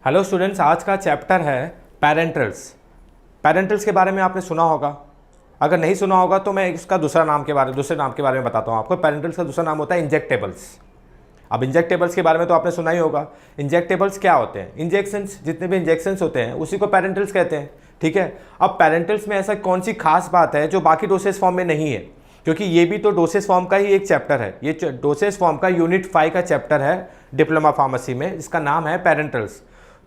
Hello students, आज का chapter है पेरेंटल्स। पेरेंटल्स के बारे में आपने सुना होगा। अगर नहीं सुना होगा तो मैं इसका दूसरे नाम के बारे में बताता हूँ आपको। पेरेंटल्स का दूसरा नाम होता है इंजेक्टेबल्स। अब इंजेक्टेबल्स के बारे में तो आपने सुना ही होगा। इंजेक्टेबल्स क्या होते हैं? इंजेक्शंस, जितने भी इंजेक्शंस होते हैं उसी को पेरेंटल्स कहते हैं। ठीक है। अब पेरेंटल्स में ऐसा कौन सी खास बात है जो बाकी डोसेज फॉर्म में नहीं है? क्योंकि ये भी तो डोसेज फॉर्म का ही एक चैप्टर है। ये डोसेज फॉर्म का यूनिट 5 का चैप्टर है डिप्लोमा फार्मेसी में, जिसका नाम है पेरेंटल्स।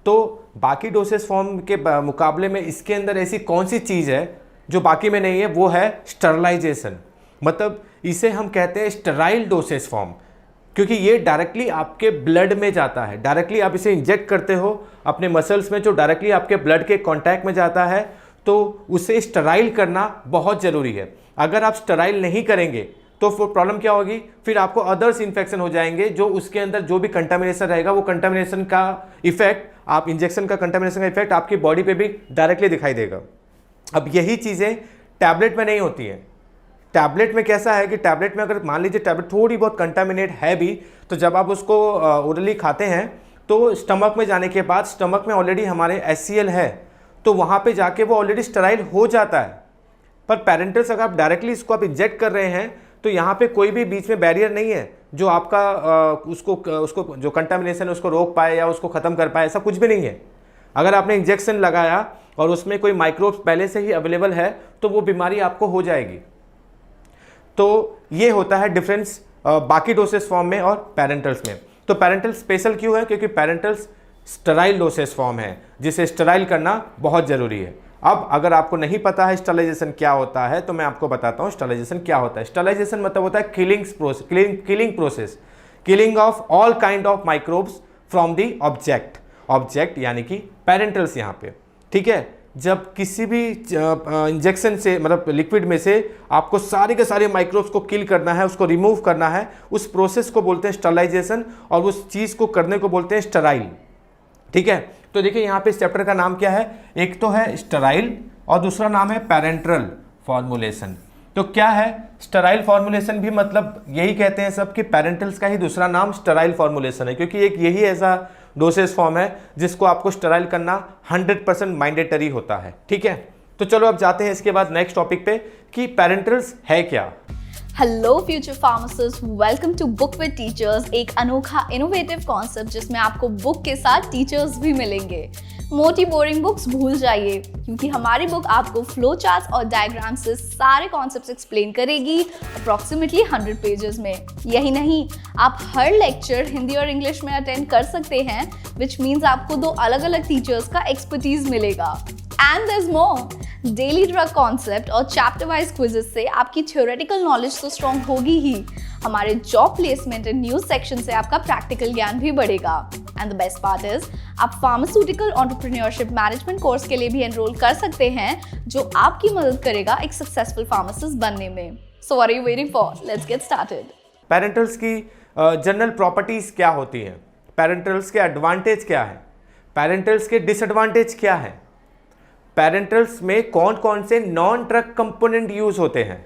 तो बाकी डोसेज फॉर्म के मुकाबले में इसके अंदर ऐसी कौन सी चीज़ है जो बाकी में नहीं है? वो है स्टरलाइजेशन। मतलब इसे हम कहते हैं स्टेराइल डोसेज फॉर्म, क्योंकि ये डायरेक्टली आपके ब्लड में जाता है। डायरेक्टली आप इसे इंजेक्ट करते हो अपने मसल्स में, जो डायरेक्टली आपके ब्लड के कांटेक्ट में जाता है, तो उसे स्टेराइल करना बहुत ज़रूरी है। अगर आप स्टेराइल नहीं करेंगे तो फिर प्रॉब्लम क्या होगी? फिर आपको अदर्स इन्फेक्शन हो जाएंगे, जो उसके अंदर जो भी कंटामिनेशन रहेगा वो कंटामिनेशन का इफेक्ट, आप इंजेक्शन का कंटामिनेशन का इफेक्ट आपकी बॉडी पे भी डायरेक्टली दिखाई देगा। अब यही चीज़ें टैबलेट में नहीं होती हैं। टैबलेट में कैसा है कि टैबलेट में अगर मान लीजिए टैबलेट थोड़ी बहुत कंटामिनेट है भी, तो जब आप उसको ओरली खाते हैं तो स्टमक में जाने के बाद स्टमक में ऑलरेडी हमारे HCl है, तो वहाँ पे जाके वो ऑलरेडी स्टेराइल हो जाता है। पर पेरेंटल्स अगर आप डायरेक्टली इसको आप इंजेक्ट कर रहे हैं तो यहाँ पे कोई भी बीच में बैरियर नहीं है जो आपका उसको जो कंटामिनेशन है उसको रोक पाए या उसको ख़त्म कर पाए, ऐसा कुछ भी नहीं है। अगर आपने इंजेक्शन लगाया और उसमें कोई माइक्रोब्स पहले से ही अवेलेबल है तो वो बीमारी आपको हो जाएगी। तो ये होता है डिफरेंस बाकी डोसेज फॉर्म में और पेरेंटल्स में। तो पेरेंटल स्पेशल क्यों है? क्योंकि पेरेंटल्स स्टेराइल डोसेज फॉर्म है, जिसे स्टेराइल करना बहुत ज़रूरी है। अब अगर आपको नहीं पता है स्टरलाइजेशन क्या होता है तो मैं आपको बताता हूँ स्टरलाइजेशन क्या होता है। स्टरलाइजेशन मतलब होता है killing process, killing of all kind of microbes from the object यानी कि पेरेंटल्स यहाँ पे। ठीक है। जब किसी भी इंजेक्शन से, मतलब लिक्विड में से आपको सारे के सारे माइक्रोब्स को किल करना है, उसको रिमूव करना है, उस प्रोसेस को बोलते हैं स्टरलाइजेशन, और उस चीज़ को करने को बोलते हैं स्टेराइल। ठीक है। तो देखिए यहाँ पे इस चैप्टर का नाम क्या है? एक तो है स्टेराइल और दूसरा नाम है पेरेंट्रल फॉर्मुलेशन। तो क्या है स्टेराइल फॉर्मुलेशन? भी मतलब यही कहते हैं सब कि पेरेंटल्स का ही दूसरा नाम स्टेराइल फॉर्मुलेशन है, क्योंकि एक यही ऐसा डोसेज फॉर्म है जिसको आपको स्टेराइल करना 100% मैंडेटरी होता है। ठीक है। तो चलो अब जाते हैं इसके बाद नेक्स्ट टॉपिक पे कि पेरेंटल्स है क्या। Hello future pharmacist, welcome to book with teachers, एक अनोखा इनोवेटिव कॉन्सेप्ट जिसमें आपको बुक के साथ टीचर्स भी मिलेंगे। मोटी बोरिंग बुक्स भूल जाइए, क्योंकि हमारी बुक आपको फ्लो चार्ट्स और डायग्राम से सारे कॉन्सेप्ट्स एक्सप्लेन करेगी अप्रॉक्सीमेटली 100 पेजेस में। यही नहीं, आप हर लेक्चर हिंदी और इंग्लिश में अटेंड कर सकते हैं, विच मीन्स आपको 2 अलग अलग टीचर्स का एक्सपर्टीज मिलेगा। And there is more, daily drug concept और चैप्टर वाइज क्विजेस से आपकी थ्योरेटिकल नॉलेज तो स्ट्रॉन्ग होगी ही, हमारे job placement and news section से आपका प्रैक्टिकल ज्ञान भी बढ़ेगा। And the best part is, आप फार्मास्यूटिकल एंटरप्रेन्योरशिप मैनेजमेंट कोर्स के लिए भी एनरोल कर सकते हैं, जो आपकी मदद करेगा एक सक्सेसफुल फार्मासिस्ट बनने में। So what are you waiting for? Let's get started. Parenterals की जनरल प्रॉपर्टीज क्या होती हैं? पेरेंटल्स के एडवांटेज क्या है? पेरेंटल्स के डिसएडवांटेज क्या है? पेरेंटल्स में कौन कौन से नॉन ड्रग कंपोनेंट यूज होते हैं?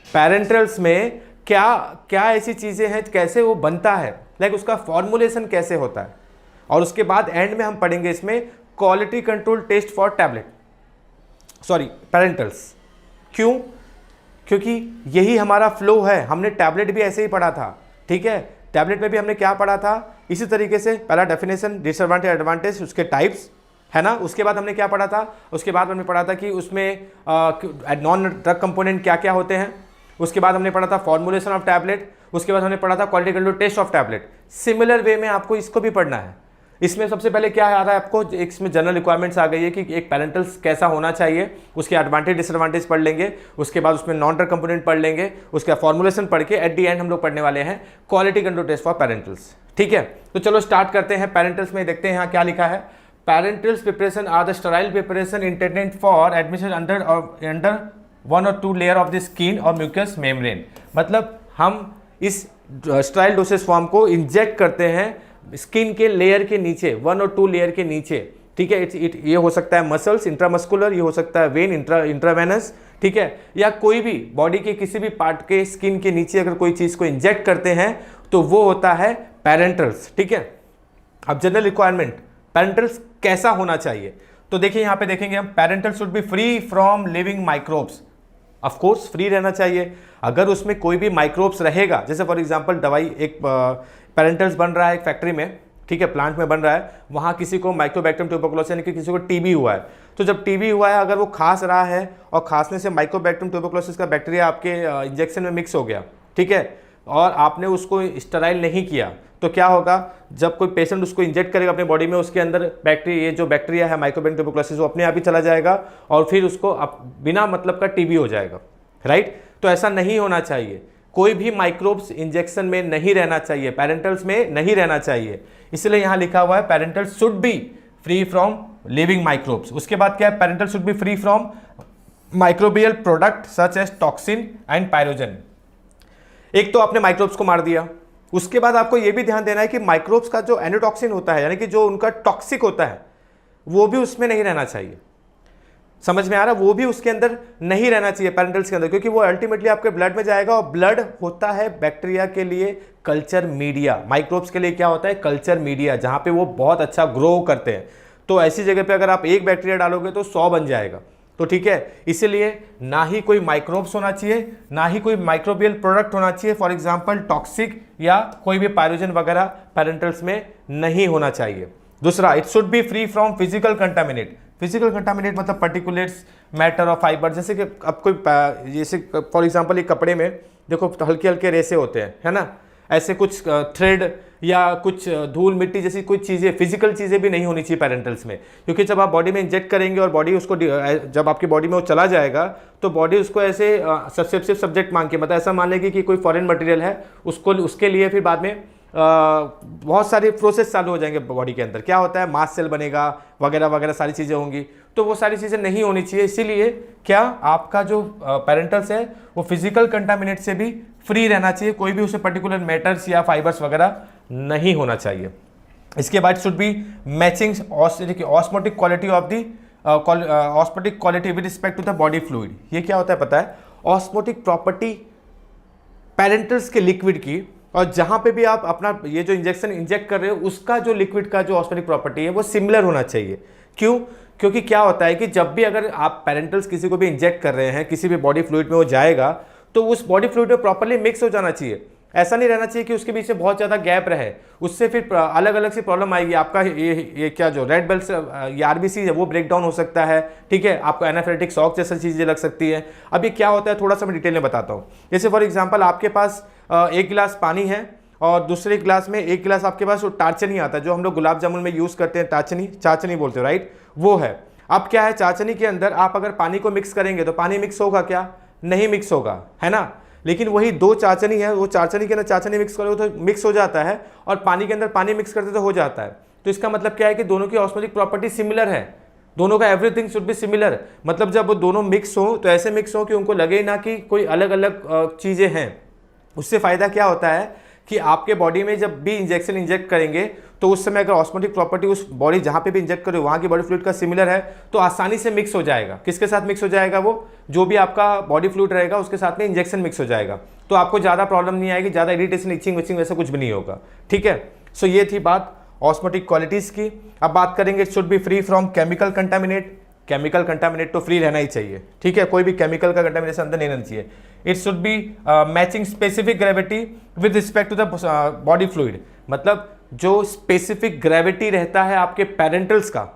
पेरेंटल्स में क्या क्या ऐसी चीज़ें हैं, कैसे वो बनता है, लाइक उसका फॉर्मुलेशन कैसे होता है, और उसके बाद एंड में हम पढ़ेंगे इसमें quality control test for parenterals. क्यों? क्योंकि यही हमारा फ्लो है। हमने टैबलेट भी ऐसे ही पढ़ा था। ठीक है। टैबलेट में भी हमने क्या पढ़ा था? इसी तरीके से पहला डेफिनेशन, डिसएडवांटेज, एडवांटेज, उसके टाइप्स, है ना। उसके बाद हमने क्या पढ़ा था? उसके बाद हमने पढ़ा था कि उसमें नॉन ड्रग कंपोनेंट क्या क्या होते हैं। उसके बाद हमने पढ़ा था फॉर्मुलेशन ऑफ टैबलेट। उसके बाद हमने पढ़ा था quality control test of tablet. Similar way में आपको इसको भी पढ़ना है। इसमें सबसे पहले क्या आ रहा है आपको? इसमें जनरल रिक्वायरमेंट्स आ गई है कि एक पेरेंटल्स कैसा होना चाहिए, उसके एडवांटेज डिसएडवांटेज पढ़ लेंगे। उसके बाद उसमें नॉन ड्रग कंपोनेंट पढ़ लेंगे। उसका फॉर्मुलेशन पढ़ के एट दी एंड हम लोग पढ़ने वाले हैं quality control test for parenterals. ठीक है। तो चलो स्टार्ट करते हैं। पेरेंटल्स में देखते हैं यहाँ क्या लिखा है। Parenterals preparation are the sterile preparation intended for admission under 1 or 2 layer of the skin और म्यूकस मेम्ब्रेन। मतलब हम इस स्टेराइल डोसेज फॉर्म को इंजेक्ट करते हैं स्किन के लेयर के नीचे, 1 और 2 लेयर के नीचे। ठीक है। ये हो सकता है मसल्स, इंट्रामस्कुलर, ये हो सकता है वेन, इंट्रावेनस। ठीक है। या कोई भी बॉडी के किसी भी पार्ट के स्किन के नीचे अगर कोई चीज़ को इंजेक्ट करते हैं तो वो होता है पेरेंटल्स। ठीक है। अब जनरल रिक्वायरमेंट, पेरेंटल्स कैसा होना चाहिए? तो देखिए यहाँ पे देखेंगे हम, parental should be free from living microbes. Of course free रहना चाहिए। अगर उसमें कोई भी माइक्रोब्स रहेगा, जैसे फॉर एग्जांपल दवाई एक पेरेंटल्स बन रहा है एक फैक्ट्री में, ठीक है, प्लांट में बन रहा है, वहाँ किसी को माइक्रोबैक्टीरियम ट्यूबरकुलोसिस यानी कि किसी को टीबी हुआ है, तो जब टीबी हुआ है अगर वो खांस रहा है और खांसने से माइक्रोबैक्टीरियम ट्यूबरकुलोसिस का बैक्टीरिया आपके इंजेक्शन में मिक्स हो गया, ठीक है, और आपने उसको स्टेराइल नहीं किया, तो क्या होगा, जब कोई पेशेंट उसको इंजेक्ट करेगा अपने बॉडी में, उसके अंदर बैक्टीरिया, ये जो बैक्टीरिया है माइक्रोबैक्टीरियम ट्यूबरकुलोसिस, वो अपने आप ही चला जाएगा और फिर उसको बिना मतलब का टीबी हो जाएगा, राइट। तो ऐसा नहीं होना चाहिए। कोई भी माइक्रोब्स इंजेक्शन में नहीं रहना चाहिए, पेरेंटल्स में नहीं रहना चाहिए। इसलिए यहां लिखा हुआ है parenterals should be free from living microbes. उसके बाद क्या है, parenteral should be free from microbial product such as toxin and pyrogen. एक तो आपने माइक्रोब्स को मार दिया, उसके बाद आपको यह भी ध्यान देना है कि माइक्रोब्स का जो एनोटॉक्सिन होता है, यानी कि जो उनका टॉक्सिक होता है, वो भी उसमें नहीं रहना चाहिए। समझ में आ रहा है? वो भी उसके अंदर नहीं रहना चाहिए पेरेंटल्स के अंदर, क्योंकि वो अल्टीमेटली आपके ब्लड में जाएगा और ब्लड होता है बैक्टीरिया के लिए कल्चर मीडिया, माइक्रोब्स के लिए क्या होता है, कल्चर मीडिया, जहां पे वो बहुत अच्छा ग्रो करते हैं। तो ऐसी जगह पे अगर आप एक बैक्टीरिया डालोगे तो 100 बन जाएगा। तो ठीक है, इसीलिए ना ही कोई माइक्रोब्स होना चाहिए, ना ही कोई माइक्रोबियल प्रोडक्ट होना चाहिए, फॉर एग्जाम्पल टॉक्सिक या कोई भी पायरोजन वगैरह पेरेंटल्स में नहीं होना चाहिए। दूसरा, it should be free from physical contaminate. Physical contaminate मतलब पर्टिकुलेट्स, मैटर और फाइबर, जैसे कि अब कोई जैसे फॉर एग्जांपल एक कपड़े में देखो हल्के हल्के रेसे होते हैं, है ना, ऐसे कुछ थ्रेड या कुछ धूल मिट्टी जैसी कुछ चीज़ें, फिजिकल चीज़ें भी नहीं होनी चाहिए पेरेंटल्स में, क्योंकि जब आप बॉडी में इंजेक्ट करेंगे और बॉडी उसको जब आपकी बॉडी में वो चला जाएगा तो बॉडी उसको ऐसे सब्सेप्टिव सब्जेक्ट मांग के, मतलब ऐसा मान लेगी कि कोई फॉरेन मटेरियल है, उसको उसके लिए फिर बाद में बहुत सारे प्रोसेस चालू हो जाएंगे बॉडी के अंदर। क्या होता है, मास सेल बनेगा वगैरह वगैरह सारी चीज़ें होंगी, तो वो सारी चीज़ें नहीं होनी चाहिए। इसीलिए क्या आपका जो पेरेंटल्स है वो फिजिकल कंटामिनेट से भी फ्री रहना चाहिए, कोई भी उसे पर्टिकुलर मैटर्स या फाइबर्स वगैरह नहीं होना चाहिए। इसके बाद should be matching osmotic quality of the osmotic quality with respect to the body fluid. ये क्या होता है पता है, ऑस्मोटिक प्रॉपर्टी पेरेंटल्स के लिक्विड की, और जहां पे भी आप अपना ये जो इंजेक्शन इंजेक्ट कर रहे हो उसका जो लिक्विड का जो ऑस्मोटिक प्रॉपर्टी है वो सिमिलर होना चाहिए। क्यों? क्योंकि क्या होता है कि जब भी अगर आप पेरेंटल्स किसी को भी इंजेक्ट कर रहे हैं, किसी भी बॉडी फ्लूइड में वो जाएगा तो उस बॉडी फ्लूइड में प्रॉपर्ली मिक्स हो जाना चाहिए। ऐसा नहीं रहना चाहिए कि उसके बीच में बहुत ज़्यादा गैप रहे, उससे फिर अलग अलग सी प्रॉब्लम आएगी। आपका ये क्या जो रेड बेल्स ये आरबीसी है वो ब्रेक डाउन हो सकता है, ठीक है, आपको एनाफिलेटिक शॉक जैसी चीज़ें लग सकती है। अभी क्या होता है थोड़ा सा मैं डिटेल में बताता हूँ। जैसे फॉर एग्जाम्पल आपके पास एक गिलास पानी है और दूसरे गिलास में एक गिलास आपके पास वो टार्चनी आता है, जो हम लोग गुलाब जामुन में यूज़ करते हैं, चाचनी बोलते हो, राइट, वो है। अब क्या है, चाचनी के अंदर आप अगर पानी को मिक्स करेंगे तो पानी मिक्स होगा क्या? नहीं मिक्स होगा, है ना। लेकिन वही दो चाचनी है, वो चाचनी के अंदर चाचनी मिक्स करोगे तो मिक्स हो जाता है, और पानी के अंदर पानी मिक्स करते तो हो जाता है। तो इसका मतलब क्या है कि दोनों की ऑस्मोटिक प्रॉपर्टी सिमिलर है, दोनों का एवरीथिंग शुड बी सिमिलर। मतलब जब वो दोनों मिक्स हो तो ऐसे मिक्स हो कि उनको लगे ना कि कोई अलग अलग चीज़ें हैं। उससे फ़ायदा क्या होता है कि आपके बॉडी में जब भी इंजेक्शन इंजेक्ट करेंगे तो उस समय अगर ऑस्मोटिक प्रॉपर्टी उस बॉडी जहाँ पे भी इंजेक्ट करो वहाँ की बॉडी फ्लूइड का सिमिलर है तो आसानी से मिक्स हो जाएगा। किसके साथ मिक्स हो जाएगा? वो जो भी आपका बॉडी फ्लूइड रहेगा उसके साथ में इंजेक्शन मिक्स हो जाएगा, तो आपको ज़्यादा प्रॉब्लम नहीं आएगी, ज़्यादा इरिटेशन, इचिंग विचिंग वैसा कुछ भी नहीं होगा, ठीक है। सो ये थी बात ऑस्मोटिक क्वालिटीज़ की। अब बात करेंगे, it should be free from chemical contaminate. Chemical contaminate तो फ्री रहना ही चाहिए, ठीक है, कोई भी केमिकल का कंटामिनेशन अंदर नहीं रहना चाहिए। It should be matching specific gravity with respect to the body fluid. मतलब जो स्पेसिफिक ग्रेविटी रहता है आपके पेरेंटल्स का,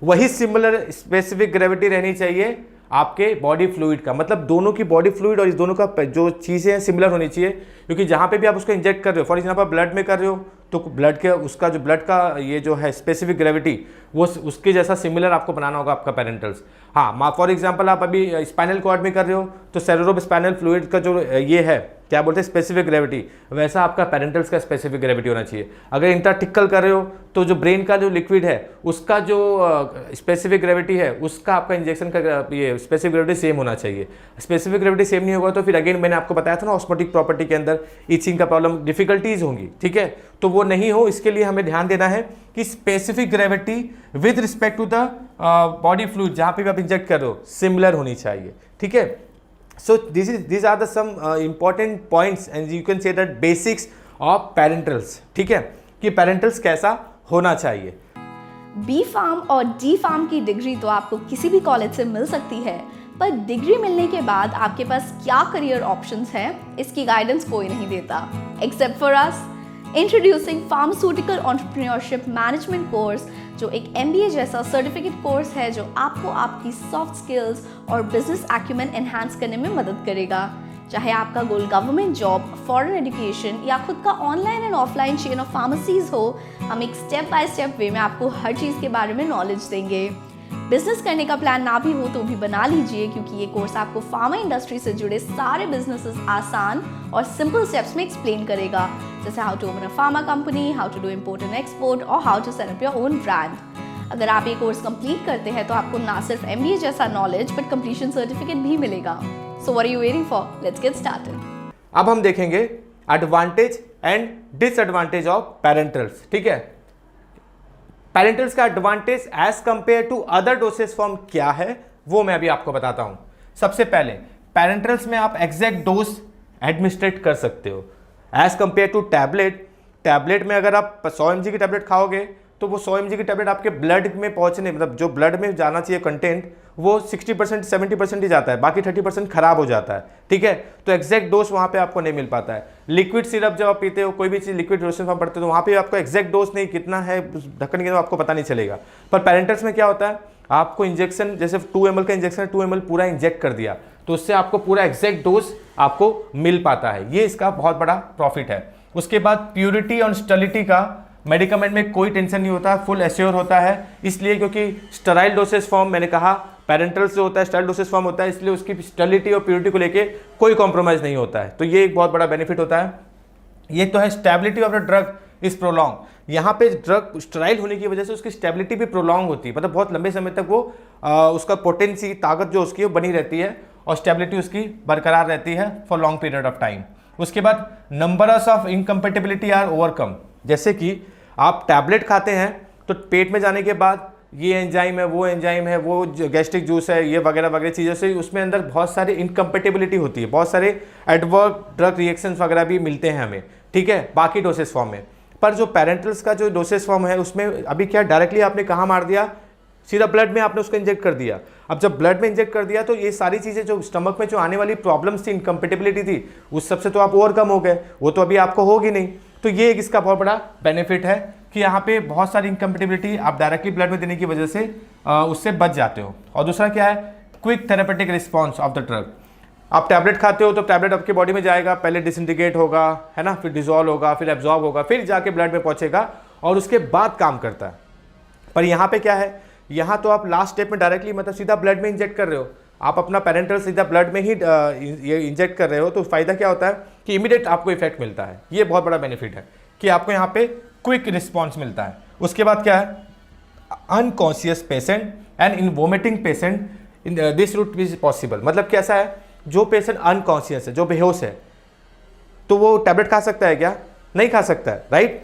वही सिमिलर स्पेसिफिक ग्रेविटी रहनी चाहिए आपके बॉडी फ्लूइड का। मतलब दोनों की बॉडी फ्लूइड और इस दोनों का जो चीज़ें हैं सिमिलर होनी चाहिए, क्योंकि जहाँ पे भी आप उसको इंजेक्ट कर रहे हो, फॉर एग्जाम्पल ब्लड में कर रहे हो तो ब्लड के उसका जो ब्लड का ये जो है स्पेसिफिक ग्रेविटी वो उसके जैसा सिमिलर आपको बनाना होगा आपका पेरेंटल्स। हाँ, फॉर एग्जांपल आप अभी स्पाइनल कॉर्ड में कर रहे हो तो सेरेब्रो स्पाइनल फ्लूइड का जो ये है क्या बोलते हैं स्पेसिफिक ग्रेविटी, वैसा आपका पेरेंटल्स का स्पेसिफिक ग्रेविटी होना चाहिए। अगर इंट्राटिकल कर रहे हो तो जो ब्रेन का जो लिक्विड है उसका जो स्पेसिफिक ग्रेविटी है उसका आपका इंजेक्शन का ये स्पेसिफिक ग्रेविटी सेम होना चाहिए। स्पेसिफिक ग्रेविटी सेम नहीं होगा तो फिर अगेन मैंने आपको बताया था ना ऑस्मोटिक प्रॉपर्टी के अंदर इचिंग का प्रॉब्लम, डिफिकल्टीज होंगी, ठीक है। तो वो नहीं हो इसके लिए हमें ध्यान देना है कि specific gravity with respect to the body fluid जहाँ पे भी आप इंजेक्ट कर रहे हो सिमिलर होनी चाहिए, ठीक है। So these are the some important points and you can say that basics of parentals, ठीक है, कि पेरेंटल्स कैसा होना चाहिए। बी फार्म और डी फार्म की डिग्री तो आपको किसी भी कॉलेज से मिल सकती है, पर डिग्री मिलने के बाद आपके पास क्या करियर ऑप्शंस हैं, इसकी गाइडेंस कोई नहीं देता except for us. Introducing pharmaceutical entrepreneurship management course, जो एक MBA जैसा सर्टिफिकेट कोर्स है जो आपको आपकी सॉफ्ट स्किल्स और बिजनेस एक्यूमेन एनहांस करने में मदद करेगा। चाहे आपका गोल गवर्नमेंट जॉब, फॉरेन एजुकेशन या खुद का online and offline chain of pharmacies हो, हम एक स्टेप बाय स्टेप वे में आपको हर चीज़ के बारे में नॉलेज देंगे। बिजनेस करने का प्लान ना भी हो तो भी बना लीजिए, क्योंकि ये कोर्स आपको फार्मा इंडस्ट्री से जुड़े सारे बिजनेसेस आसान और सिंपल स्टेप्स में एक्सप्लेन करेगा, जैसे how to open a pharma company, how to do import and export और how to set up your own brand. अगर आप ये कोर्स कंप्लीट करते हैं तो आपको ना सिर्फ MBA जैसा नॉलेज बट कंप्लीशन सर्टिफिकेट भी मिलेगा। So what are you waiting for? Let's get started. अब हम देखेंगे advantage and disadvantage of parenterals. ठीक है, पेरेंटल्स का advantage as compare to other dosage form क्या है वो मैं अभी आपको बताता हूं। सबसे पहले पेरेंटल्स में आप एग्जैक्ट डोज एडमिनिस्ट्रेट कर सकते हो as compare to tablet. Tablet में अगर आप 100 mg की टैबलेट खाओगे तो वो 100 mg की टैबलेट आपके ब्लड में पहुंचने, मतलब जो ब्लड में जाना चाहिए कंटेंट, वो 60% 70% ही जाता है, बाकी 30% खराब हो जाता है। ठीक है, तो एग्जैक्ट डोज वहाँ पे आपको नहीं मिल पाता है। लिक्विड सिरप जब आप पीते हो, कोई भी चीज़ लिक्विड डोसेज में पढ़ते हो, तो वहाँ पे आपको एग्जैक्ट डोज नहीं कितना है ढक्कन के, आपको पता नहीं चलेगा। पर पेरेंटल्स में क्या होता है, आपको इंजेक्शन जैसे 2 ml का इंजेक्शन है, 2 ml पूरा इंजेक्ट कर दिया तो उससे आपको पूरा एग्जैक्ट डोज आपको मिल पाता है। ये इसका बहुत बड़ा प्रॉफिट है। उसके बाद प्योरिटी और स्टेरिलिटी का मेडिकमेंट में कोई टेंशन नहीं होता, फुल एश्योर होता है, इसलिए क्योंकि स्टेराइल डोसेज फॉर्म मैंने कहा पेरेंटल्स जो होता है स्टेराइल डोसेज फॉर्म होता है, इसलिए उसकी स्टेरिलिटी और प्योरिटी को लेके कोई कॉम्प्रोमाइज नहीं होता है। तो ये एक बहुत बड़ा बेनिफिट होता है। ये तो है stability of the drug is prolong. यहाँ पे ड्रग स्टेराइल होने की वजह से उसकी स्टेबिलिटी भी प्रोलॉन्ग होती है, मतलब बहुत लंबे समय तक वो उसका पोटेंसी, ताकत जो उसकी वो बनी रहती है और स्टेबिलिटी उसकी बरकरार रहती है for long period of time. उसके बाद numbers of incompatibility are overcome. जैसे कि आप टैबलेट खाते हैं तो पेट में जाने के बाद ये एंजाइम है, वो एंजाइम है, वो गैस्ट्रिक जूस है, ये वगैरह वगैरह चीज़ों से उसमें अंदर बहुत सारी इनकम्पेटिबिलिटी होती है, बहुत सारे एडवर्स ड्रग रिएक्शंस वगैरह भी मिलते हैं हमें। ठीक है, बाकी डोसेज फॉर्म में। पर जो पेरेंटल्स का जो डोसेज फॉर्म है उसमें अभी क्या डायरेक्टली आपने कहाँ मार दिया, सीधा ब्लड में आपने उसको इंजेक्ट कर दिया। अब जब ब्लड में इंजेक्ट कर दिया तो ये सारी चीज़ें जो स्टमक में जो आने वाली प्रॉब्लम्स थी, इनकम्पेटिबिलिटी थी, उस सबसे तो आप ओवरकम हो गए, वो तो अभी आपको होगी नहीं। तो ये एक इसका बहुत बड़ा बेनिफिट है कि यहाँ पे बहुत सारी इनकम्पेटिबिलिटी आप डायरेक्टली ब्लड में देने की वजह से उससे बच जाते हो। और दूसरा क्या है, quick therapeutic response of the drug. आप टैबलेट खाते हो तो टैबलेट आपके बॉडी में जाएगा, पहले डिसइंटीग्रेट होगा, है ना, फिर डिजोल्व होगा, फिर एब्जॉर्ब होगा, फिर जाके ब्लड में पहुंचेगा और उसके बाद काम करता है। पर यहाँ पे क्या है, यहाँ तो आप लास्ट स्टेप में डायरेक्टली मतलब सीधा ब्लड में इंजेक्ट कर रहे हो, आप अपना पेरेंटल सीधा ब्लड में ही ये इंजेक्ट कर रहे हो, तो फायदा क्या होता है कि इमीडिएट आपको इफेक्ट मिलता है। ये बहुत बड़ा बेनिफिट है कि आपको यहाँ पे क्विक रिस्पॉन्स मिलता है। उसके बाद क्या है, unconscious patient and in vomiting patient in this route is possible. मतलब कैसा है, जो पेशेंट अनकॉन्शियस है, जो बेहोश है, तो वो टैबलेट खा सकता है क्या? नहीं खा सकता है, राइट।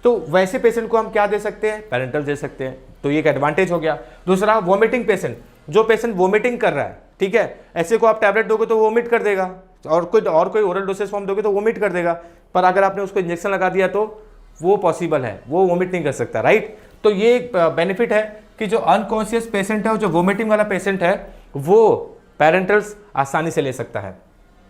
तो वैसे पेशेंट को हम क्या दे सकते हैं, पेरेंटल दे सकते हैं, तो ये एक एडवांटेज हो गया। दूसरा, वोमिटिंग पेशेंट, जो पेशेंट वोमिटिंग कर रहा है, ठीक है, ऐसे को आप टैबलेट दोगे तो वोमिट कर देगा, और कोई ओरल डोसेज फॉर्म दोगे तो वोमिट कर देगा। पर अगर आपने उसको इंजेक्शन लगा दिया तो वो पॉसिबल है, वो वोमिट नहीं कर सकता, राइट। तो ये एक बेनिफिट है कि जो अनकॉन्शियस पेशेंट है और जो वोमिटिंग वाला पेशेंट है वो पेरेंटल्स आसानी से ले सकता है।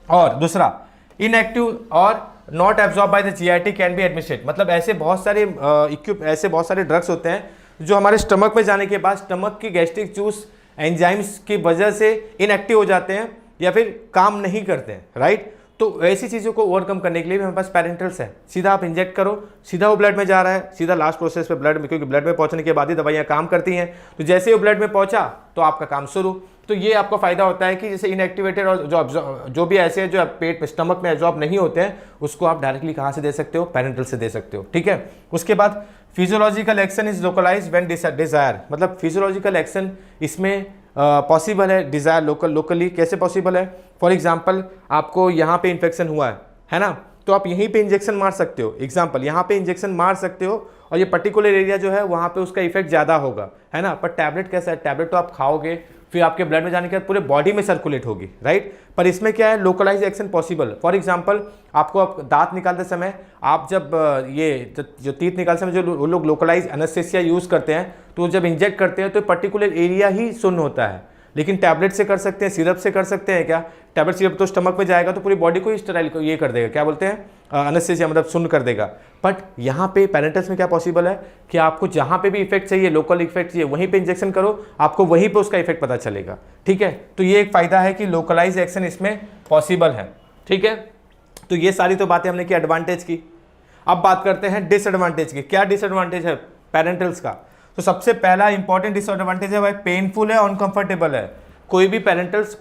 और दूसरा, इनएक्टिव और not absorb by the GIT can be administrate. मतलब ऐसे बहुत सारे ड्रग्स होते हैं जो हमारे स्टमक में जाने के बाद स्टमक की गैस्ट्रिक जूस एंजाइम्स की वजह से इनएक्टिव हो जाते हैं या फिर काम नहीं करते हैं, राइट। तो ऐसी चीज़ों को ओवरकम करने के लिए भी हमारे पास पेरेंटल्स है। सीधा आप इंजेक्ट करो, सीधा वो ब्लड में जा रहा है, सीधा लास्ट प्रोसेस पे ब्लड में, क्योंकि ब्लड में पहुंचने के बाद ही दवाइयाँ काम करती हैं। तो जैसे ही वो ब्लड में पहुंचा तो आपका काम शुरू। तो ये आपको फायदा होता है कि जैसे इनएक्टिवेटेड और जो भी ऐसे जो पेट स्टमक में एब्जॉर्ब नहीं होते हैं उसको आप डायरेक्टली कहाँ से दे सकते हो, पेरेंटल से दे सकते हो, ठीक है। उसके बाद physiological action is localize when desire. मतलब फिजियोलॉजिकल एक्शन इसमें पॉसिबल है, डिजायर लोकली कैसे पॉसिबल है। फॉर एग्जाम्पल, आपको यहाँ पे इन्फेक्शन हुआ है ना, तो आप यहीं पे इंजेक्शन मार सकते हो। एग्जाम्पल, यहाँ पे इंजेक्शन मार सकते हो और ये पर्टिकुलर एरिया जो है वहाँ पे उसका इफेक्ट ज़्यादा होगा, है ना। पर टैबलेट कैसा है, टैबलेट तो आप खाओगे फिर आपके ब्लड में जाने के बाद पूरे बॉडी में सर्कुलेट होगी, राइट। पर इसमें क्या है, localise action possible. For example आपको दांत निकालते समय आप जब ये जो टीथ निकालते समय जो लोग लोकलाइज एनेस्थेसिया यूज़ करते हैं, तो जब इंजेक्ट करते हैं तो पर्टिकुलर एरिया ही सुन्न होता है। लेकिन टैबलेट से कर सकते हैं, सिरप से कर सकते हैं क्या? टैबलेट सिरप तो स्टमक में जाएगा तो पूरी बॉडी को ही स्टेराइल ये कर देगा, क्या बोलते हैं, एनेस्थेसिया, मतलब सुन्न कर देगा। बट यहाँ पे पेरेंटल्स में क्या पॉसिबल है कि आपको जहाँ पे भी इफेक्ट चाहिए, लोकल इफेक्ट चाहिए, वहीं पे इंजेक्शन करो, आपको वहीं पे उसका इफेक्ट पता चलेगा, ठीक है। तो ये एक फायदा है कि लोकलाइज एक्शन इसमें पॉसिबल है, ठीक है। तो ये सारी तो बातें हमने की एडवांटेज की। अब बात करते हैं डिसएडवांटेज की। क्या डिसएडवांटेज है पेरेंटल्स का? तो सबसे पहला इंपॉर्टेंट डिसएडवांटेज है भाई, पेनफुल है, अनकंफर्टेबल है। कोई भी पेरेंटल्स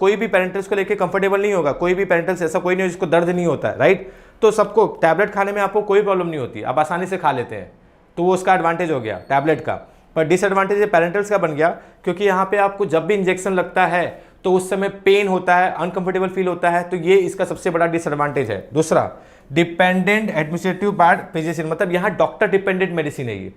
को लेके कंफर्टेबल नहीं होगा। कोई भी पेरेंटल्स ऐसा कोई नहीं हो जिसको दर्द नहीं होता है, राइट। तो सबको टैबलेट खाने में आपको कोई प्रॉब्लम नहीं होती, आप आसानी से खा लेते हैं, तो वो उसका एडवांटेज हो गया टैबलेट का। पर डिसएडवांटेज पेरेंटल्स का बन गया, क्योंकि यहाँ पे आपको जब भी इंजेक्शन लगता है तो उस समय पेन होता है, अनकंफर्टेबल फील होता है, तो ये इसका सबसे बड़ा डिसएडवांटेज है। दूसरा, डिपेंडेंट एडमिनिस्ट्रेटिव पार्ट फिजिशियन, मतलब यहाँ डॉक्टर डिपेंडेंट मेडिसिन है ये,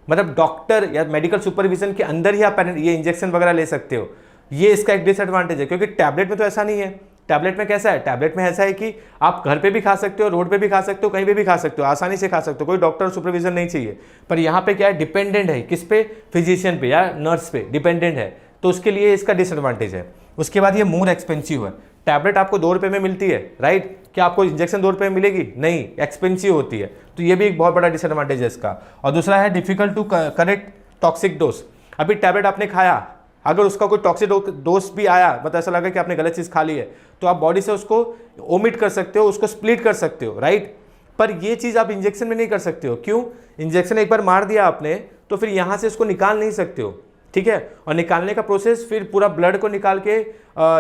मतलब डॉक्टर या मेडिकल सुपरविजन के अंदर ही आप ये इंजेक्शन वगैरह ले सकते हो। ये इसका एक डिसएडवांटेज है, क्योंकि टैबलेट में तो ऐसा नहीं है। टैबलेट में कैसा है, टैबलेट में ऐसा है कि आप घर पे भी खा सकते हो, रोड पे भी खा सकते हो, कहीं पे भी खा सकते हो, आसानी से खा सकते हो, कोई डॉक्टर सुपरविजन नहीं चाहिए। पर यहाँ पे क्या है, डिपेंडेंट है, किस पे, फिजिशियन पे या नर्स पे डिपेंडेंट है, तो उसके लिए इसका डिसएडवांटेज है। उसके बाद ये मोर एक्सपेंसिव है। टैबलेट आपको 2 रुपये में मिलती है, राइट। क्या आपको इंजेक्शन 2 रुपये में मिलेगी? नहीं, एक्सपेंसिव होती है, तो ये भी एक बहुत बड़ा डिसएडवांटेज है इसका। और दूसरा है difficult to correct toxic dose. अभी टैबलेट आपने खाया, अगर उसका कोई टॉक्सिक डोज भी आया, मतलब ऐसा लगा कि आपने गलत चीज़ खा ली है, तो आप बॉडी से उसको ओमिट कर सकते हो, उसको स्प्लिट कर सकते हो, राइट। पर ये चीज़ आप इंजेक्शन में नहीं कर सकते हो। क्यों? इंजेक्शन एक बार मार दिया आपने तो फिर यहाँ से उसको निकाल नहीं सकते हो, ठीक है। और निकालने का प्रोसेस फिर पूरा ब्लड को निकाल के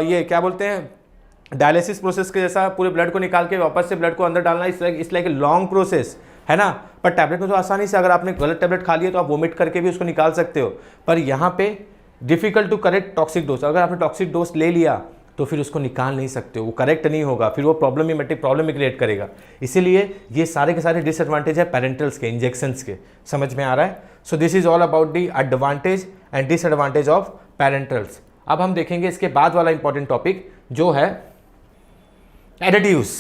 ये क्या बोलते हैं, डायलिसिस प्रोसेस के जैसा पूरे ब्लड को निकाल के वापस से ब्लड को अंदर डालना, इस लाइक लॉन्ग प्रोसेस है ना। पर टैबलेट में तो आसानी से, अगर आपने गलत टैबलेट खा लिया तो आप वोमिट करके भी उसको निकाल सकते हो। पर यहाँ पे difficult to correct toxic dose, अगर आपने टॉक्सिक डोज ले लिया तो फिर उसको निकाल नहीं सकते हो, वो करेक्ट नहीं होगा, फिर वो प्रॉब्लम ही क्रिएट करेगा। इसीलिए ये सारे के सारे डिसएडवांटेज है पेरेंटल्स के, इंजेक्शंस के। समझ में आ रहा है? So this is all about the advantage and disadvantage of parentals. अब हम देखेंगे इसके बाद वाला इंपॉर्टेंट टॉपिक जो है एडिटिव्स।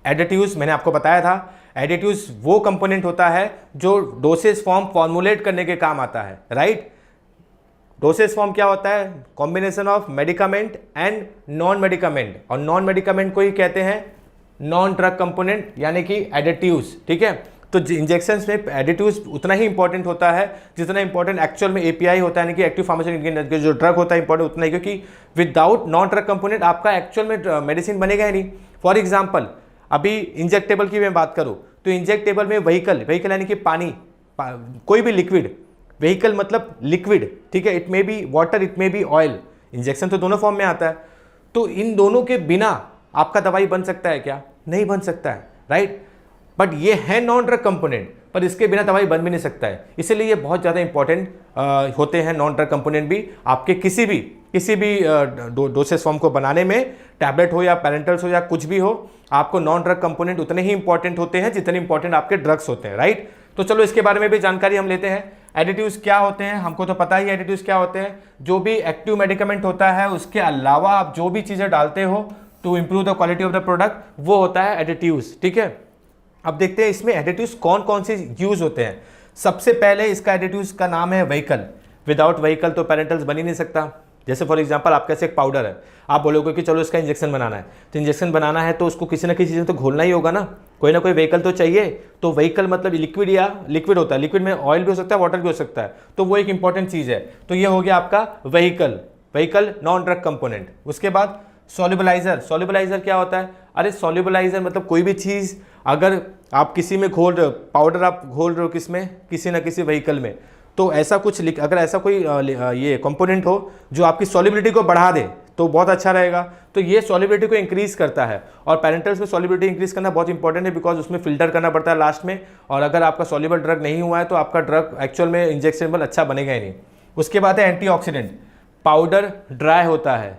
एडिटिव्स मैंने आपको बताया था, एडिटिव्स वो कंपोनेंट होता है जो डोसेज फॉर्म फॉर्मुलेट करने के काम आता है, राइट। डोसेज फॉर्म क्या होता है? Combination of medicament and non medicament, और नॉन मेडिकामेंट को ही कहते हैं नॉन ड्रग कंपोनेंट, यानी कि एडिटिव्स, ठीक है। तो इंजेक्शंस में एडिटिव्स उतना ही इंपॉर्टेंट होता है जितना इंपॉर्टेंट एक्चुअल में एपीआई होता है, यानी कि एक्टिव फार्मास्यूटिकल इंग्रेडिएंट, जो ड्रग होता है इंपॉर्टेंट उतना ही, क्योंकि विदाउट नॉन ड्रग कंपोनेंट आपका एक्चुअल में मेडिसिन बनेगा ही नहीं। फॉर एग्जाम्पल, अभी इंजेक्टेबल की मैं बात करूँ तो इंजेक्टेबल में व्हीकल यानी कि पानी, कोई भी लिक्विड, व्हीकल मतलब लिक्विड, ठीक है, it may be water, it may be oil, injection तो दोनों फॉर्म में आता है। तो इन दोनों के बिना आपका दवाई बन सकता है क्या? नहीं बन सकता है, राइट। बट ये है नॉन ड्रग कंपोनेंट, पर इसके बिना दवाई बन भी नहीं सकता है। इसीलिए ये बहुत ज़्यादा इंपॉर्टेंट होते हैं नॉन ड्रग कंपोनेंट भी आपके किसी भी डोसेज फॉर्म को बनाने में, टैबलेट हो या पेरेंटल्स हो या कुछ भी हो, आपको नॉन ड्रग कंपोनेंट उतने ही इंपॉर्टेंट होते हैं जितने इंपॉर्टेंट आपके ड्रग्स होते हैं, राइट। तो चलो इसके बारे में भी जानकारी हम लेते हैं। एडिटिव्स क्या होते हैं, हमको तो पता ही एडिटिव्स क्या होते हैं। जो भी एक्टिव मेडिकामेंट होता है उसके अलावा आप जो भी चीज़ें डालते हो to improve the quality of the product, वो होता है एडिटिव्स, ठीक है। अब देखते हैं इसमें एडिटिव्स कौन कौन से यूज होते हैं। सबसे पहले इसका एडिटिव्स का नाम है व्हीकल। विदाउट व्हीकल तो पेरेंटल्स बन ही नहीं सकता। जैसे फॉर एग्जांपल आपके पास एक पाउडर है, आप बोलोगे कि चलो इसका इंजेक्शन बनाना है, तो इंजेक्शन बनाना है तो उसको किसी ना किसी चीज़ में तो घोलना ही होगा ना, कोई ना कोई व्हीकल तो चाहिए। तो व्हीकल मतलब लिक्विड होता है, लिक्विड में ऑयल भी हो सकता है, वाटर भी हो सकता है, तो वो एक इंपॉर्टेंट चीज़ है। तो ये हो गया आपका व्हीकल नॉन ड्रग कंपोनेंट। उसके बाद सॉल्युबलाइजर क्या होता है? अरे सॉल्युबलाइजर मतलब कोई भी चीज़ अगर आप किसी में घोल रहे हो, पाउडर आप घोल रहे हो किसमें, किसी ना किसी व्हीकल में, तो ऐसा कुछ अगर ऐसा कोई ये कंपोनेंट हो जो आपकी सॉल्युबिलिटी को बढ़ा दे तो बहुत अच्छा रहेगा। तो ये सॉल्युबिलिटी को इंक्रीज करता है, और पेरेंटल्स में सॉल्युबिलिटी इंक्रीज करना बहुत इंपॉर्टेंट है, बिकॉज उसमें फिल्टर करना पड़ता है लास्ट में, और अगर आपका सॉल्युबल ड्रग नहीं हुआ है तो आपका ड्रग एक्चुअल में इंजेक्शनेबल अच्छा बनेगा ही नहीं। उसके बाद है एंटीऑक्सीडेंट। पाउडर ड्राई होता है,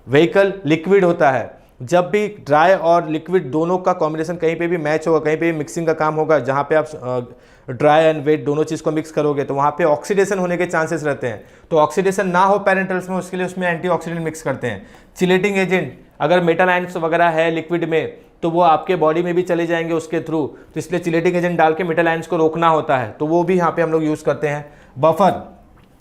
व्हीकल लिक्विड होता है। जब भी ड्राई और लिक्विड दोनों का कॉम्बिनेशन कहीं पे भी मैच होगा, कहीं पे भी मिक्सिंग का काम होगा, जहाँ पे आप ड्राई एंड वेट दोनों चीज़ को मिक्स करोगे तो वहाँ पे ऑक्सीडेशन होने के चांसेस रहते हैं। तो ऑक्सीडेशन ना हो पेरेंटल्स में, उसके लिए उसमें एंटीऑक्सीडेंट मिक्स करते हैं। चिलेटिंग एजेंट अगर मेटल आयंस वगैरह है लिक्विड में तो वो आपके बॉडी में भी चले जाएंगे उसके थ्रू, तो इसलिए चिलेटिंग एजेंट डाल के मेटल आयंस को रोकना होता है, तो वो भी यहाँ पे हम लोग यूज़ करते हैं।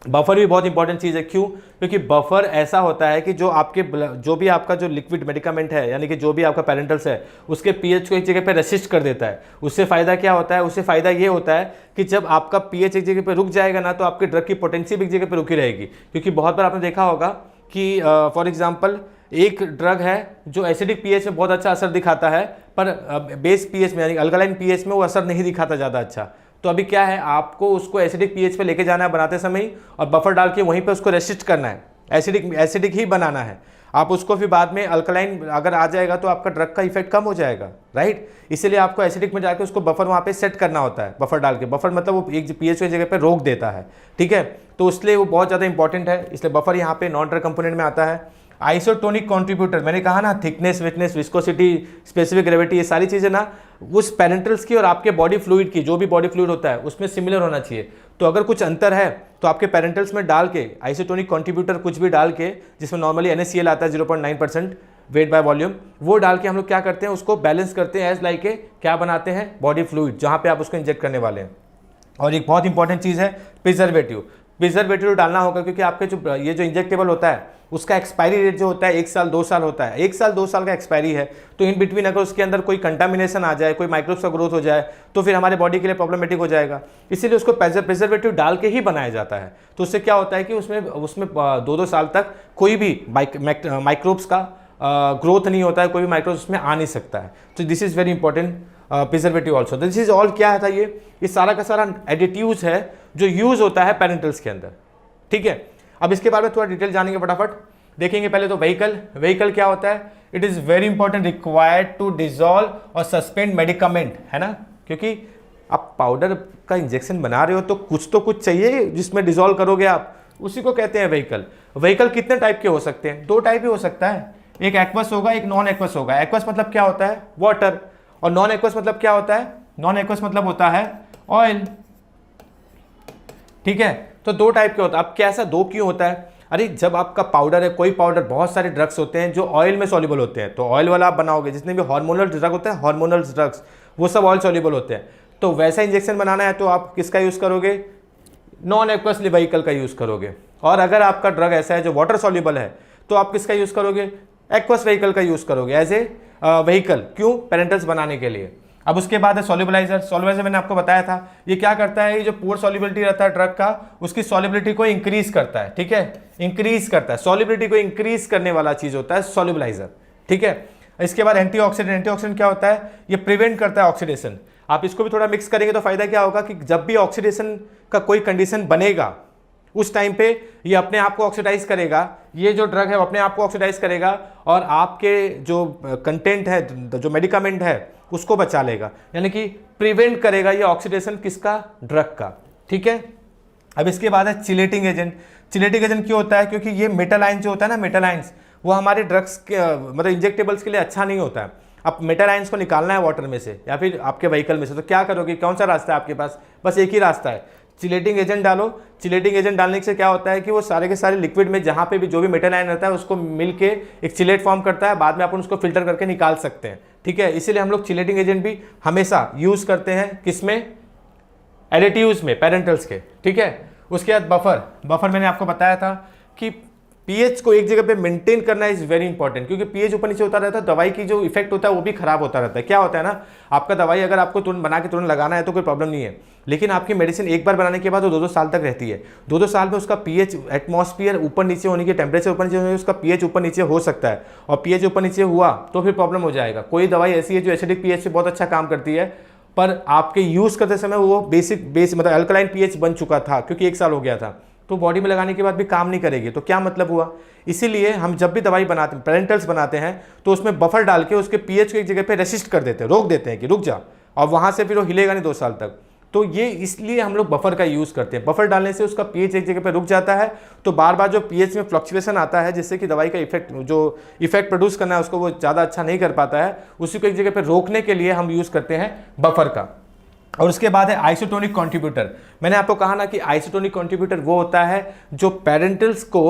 बफर भी बहुत इंपॉर्टेंट चीज़ है। क्यों? क्योंकि बफर ऐसा होता है कि जो भी आपका जो लिक्विड मेडिकामेंट है, यानी कि जो भी आपका पेरेंटल्स है, उसके पीएच को एक जगह पे रेसिस्ट कर देता है। उससे फ़ायदा क्या होता है? उससे फ़ायदा ये होता है कि जब आपका पीएच एक जगह पे रुक जाएगा ना, तो आपके ड्रग की पोटेंसी भी एक जगह पे रुकी रहेगी। क्योंकि बहुत बार आपने देखा होगा कि फॉर एग्जाम्पल एक ड्रग है जो एसिडिक पीएच में बहुत अच्छा असर दिखाता है, पर बेस पीएच में यानी अल्कलाइन पीएच में वो असर नहीं दिखाता ज़्यादा अच्छा। तो अभी क्या है, आपको उसको एसिडिक पीएच पे लेके जाना है बनाते समय ही, और बफर डाल के वहीं पे उसको रेसिस्ट करना है, एसिडिक ही बनाना है। आप उसको फिर बाद में अल्कलाइन अगर आ जाएगा तो आपका ड्रग का इफेक्ट कम हो जाएगा, राइट। इसीलिए आपको एसिडिक में जाकर उसको बफर वहाँ पे सेट करना होता है, बफर डाल के। बफर मतलब वो एक पीएच की जगह पे रोक देता है, ठीक है। तो इसलिए वो बहुत ज़्यादा इंपॉर्टेंट है, इसलिए बफर यहाँ पे नॉन ड्रग कंपोनेंट में आता है। आइसोटोनिक कॉन्ट्रीब्यूटर, मैंने कहा ना, थिकनेस, विथनेस, विस्कोसिटी, स्पेसिफिक ग्रेविटी, ये सारी चीज़ें ना उस पेरेंटल्स की और आपके बॉडी फ्लूइड की, जो भी बॉडी फ्लूइड होता है उसमें सिमिलर होना चाहिए। तो अगर कुछ अंतर है तो आपके पेरेंटल्स में डाल के आइसोटोनिक कॉन्ट्रीब्यूटर कुछ भी डाल के, जिसमें नॉर्मली NaCl आता है 0.9% वेट बाय वॉल्यूम, वो डाल के हम लोग क्या करते हैं, उसको बैलेंस करते हैं एज लाइक क्या बनाते हैं, बॉडी फ्लूइड, जहाँ पे आप उसको इंजेक्ट करने वाले हैं। और एक बहुत इंपॉर्टेंट चीज़ है प्रिजर्वेटिव डालना होगा, क्योंकि आपके ये जो इंजेक्टेबल होता है उसका एक्सपायरी डेट जो होता है 1 साल 2 साल होता है। 1 साल 2 साल का एक्सपायरी है, तो इन बिटवीन अगर उसके अंदर कोई कंटामिनेशन आ जाए, कोई माइक्रोब्स का ग्रोथ हो जाए, तो फिर हमारे बॉडी के लिए प्रॉब्लमेटिक हो जाएगा। इसीलिए उसको प्रिजर्वेटिव डाल के ही बनाया जाता है। तो उससे क्या होता है कि उसमें 2-2 साल तक कोई भी माइक्रोब्स का ग्रोथ नहीं होता है, कोई भी माइक्रोब्स उसमें आ नहीं सकता है। तो this is very important preservative also. This is all क्या था, ये सारा का सारा एडिटिव्स है जो यूज होता है पेरेंटल्स के अंदर, ठीक है। अब इसके बारे में थोड़ा डिटेल जानेंगे, फटाफट देखेंगे। पहले तो व्हीकल क्या होता है? It is very important, required to dissolve और सस्पेंड मेडिकामेंट, है ना। क्योंकि आप पाउडर का इंजेक्शन बना रहे हो तो कुछ चाहिए जिसमें डिजोल्व करोगे आप, उसी को कहते हैं व्हीकल। कितने टाइप के हो सकते हैं? 2 टाइप ही हो सकता है, एक एक्वस होगा, एक नॉन एक्वस होगा। एक्वस मतलब क्या होता है? वाटर। और नॉन एक्वस मतलब क्या होता है? नॉन एक्वस मतलब होता है ऑयल, ठीक है। तो 2 टाइप के होता है। अब कैसा 2 क्यों होता है? अरे जब आपका पाउडर है, कोई पाउडर, बहुत सारे ड्रग्स होते हैं जो ऑयल में सॉल्युबल होते हैं, तो ऑयल वाला आप बनाओगे। जितने भी हार्मोनल ड्रग होते हैं, हार्मोनल ड्रग्स, वो सब ऑयल सॉल्युबल होते हैं। तो वैसा इंजेक्शन बनाना है तो आप किसका यूज़ करोगे? नॉन एक्वस व्हीकल का यूज़ करोगे। और अगर आपका ड्रग ऐसा है जो वाटर सॉल्युबल है तो आप किसका यूज़ करोगे? एक्वस व्हीकल का यूज़ करोगे एज ए व्हीकल। क्यों? पेरेंटल्स बनाने के लिए। अब उसके बाद है सॉल्युबलाइजर मैंने आपको बताया था, ये क्या करता है, ये जो पोर सॉल्युबिलिटी रहता है ड्रग का, उसकी सॉल्युबिलिटी को इंक्रीज करता है, ठीक है, इंक्रीज करता है। सॉल्युबिलिटी को इंक्रीज करने वाला चीज होता है सॉल्युबलाइजर, ठीक है। इसके बाद एंटीऑक्सीडेंट क्या होता है? ये प्रिवेंट करता है ऑक्सीडेशन। आप इसको भी थोड़ा मिक्स करेंगे तो फायदा क्या होगा कि जब भी ऑक्सीडेशन का कोई कंडीशन बनेगा उस टाइम पे ये अपने आप को ऑक्सीडाइज करेगा, ये जो ड्रग है वो अपने आप को ऑक्सीडाइज करेगा और आपके जो कंटेंट है, जो मेडिकामेंट है, उसको बचा लेगा, यानी कि प्रिवेंट करेगा ये ऑक्सीडेशन किसका? ड्रग का, ठीक है। अब इसके बाद है चिलेटिंग एजेंट क्यों होता है? क्योंकि ये मेटल आयंस जो होता है ना, मेटल आयंस, वो हमारे ड्रग्स के मतलब इंजेक्टेबल्स के लिए अच्छा नहीं होता है। अब मेटल आयंस को निकालना है वाटर में से या फिर आपके व्हीकल में से, तो क्या करोगे? कौन सा रास्ता है आपके पास? बस एक ही रास्ता है, चिलेटिंग एजेंट डालो। चिलेटिंग एजेंट डालने से क्या होता है कि वो सारे के सारे लिक्विड में जहाँ पे भी जो भी मेटल आयन रहता है उसको मिलके एक चिलेट फॉर्म करता है, बाद में अपन उसको फिल्टर करके निकाल सकते हैं, ठीक है। इसीलिए हम लोग चिलेटिंग एजेंट भी हमेशा यूज करते हैं, किसमें? एडिटिव्स में, पेरेंटल्स के, ठीक है। उसके बाद बफर मैंने आपको बताया था कि पीएच को एक जगह पे मेंटेन करना इज वेरी इंपॉर्टेंट, क्योंकि पीएच ऊपर नीचे होता रहता है, दवाई की जो इफेक्ट होता है वो भी खराब होता रहता है। क्या होता है ना, आपका दवाई अगर आपको तुरंत बना के तुरंत लगाना है तो कोई प्रॉब्लम नहीं है, लेकिन आपकी मेडिसिन एक बार बनाने के बाद वो 2-2 साल तक रहती है। 2-2 साल में उसका पीएच, एटमॉस्फेयर ऊपर नीचे होने की, टेम्परेचर ऊपर नीचे होने की, उसका पीएच ऊपर नीचे हो सकता है, और पीएच ऊपर नीचे हुआ तो फिर प्रॉब्लम हो जाएगा। कोई दवाई ऐसी है जो एसिडिक पीएच से बहुत अच्छा काम करती है, पर आपके यूज़ करते समय वो बेस मतलब अल्कलाइन पीएच बन चुका था, क्योंकि 1 साल हो गया था, तो बॉडी में लगाने के बाद भी काम नहीं करेगी। तो क्या मतलब हुआ? इसीलिए हम जब भी दवाई बनाते हैं, पेरेंटल्स बनाते हैं, तो उसमें बफर डाल के उसके पीएच को एक जगह पे रेसिस्ट कर देते हैं, रोक देते हैं कि रुक जा, और वहाँ से फिर वो हिलेगा नहीं 2 साल तक। तो ये इसलिए हम लोग बफर का यूज़ करते हैं। बफर डालने से उसका पीएच एक जगह पे रुक जाता है, तो बार बार जो पीएच में फ्लक्चुएशन आता है, जिससे कि दवाई का इफेक्ट प्रोड्यूस करना है उसको वो ज़्यादा अच्छा नहीं कर पाता है, उसी को एक जगह पे रोकने के लिए हम यूज़ करते हैं बफर का। और उसके बाद है आइसोटोनिक कंट्रीब्यूटर। मैंने आपको कहा ना कि आइसोटोनिक कंट्रीब्यूटर वो होता है जो पेरेंटल्स को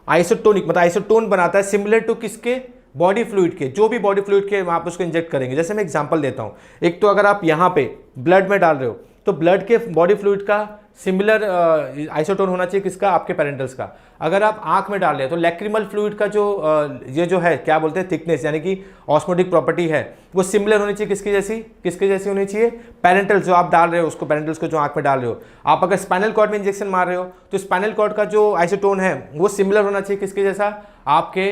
आइसोटोनिक मतलब आइसोटोन बनाता है सिमिलर टू किसके, बॉडी फ्लूइड के, जो भी बॉडी फ्लूइड के आप उसको इंजेक्ट करेंगे। जैसे मैं एग्जांपल देता हूँ, एक तो अगर आप यहाँ पे ब्लड में डाल रहे हो तो ब्लड के बॉडी फ्लूइड का सिमिलर आइसोटोन होना चाहिए किसका, आपके पेरेंटल्स का। अगर आप आंख में डाल रहे हो तो लैक्रिमल फ्लूइड का जो ये जो है क्या बोलते हैं थिकनेस यानी कि ऑस्मोटिक प्रॉपर्टी है वो सिमिलर होनी चाहिए किसके जैसी होनी चाहिए, पेरेंटल्स जो आप डाल रहे हो उसको, पेरेंटल्स को जो आंख में डाल रहे हो। आप अगर स्पाइनल कॉर्ड में इंजेक्शन मार रहे हो तो स्पाइनल कॉर्ड का जो आइसोटोन है वो सिमिलर होना चाहिए किसके जैसा, आपके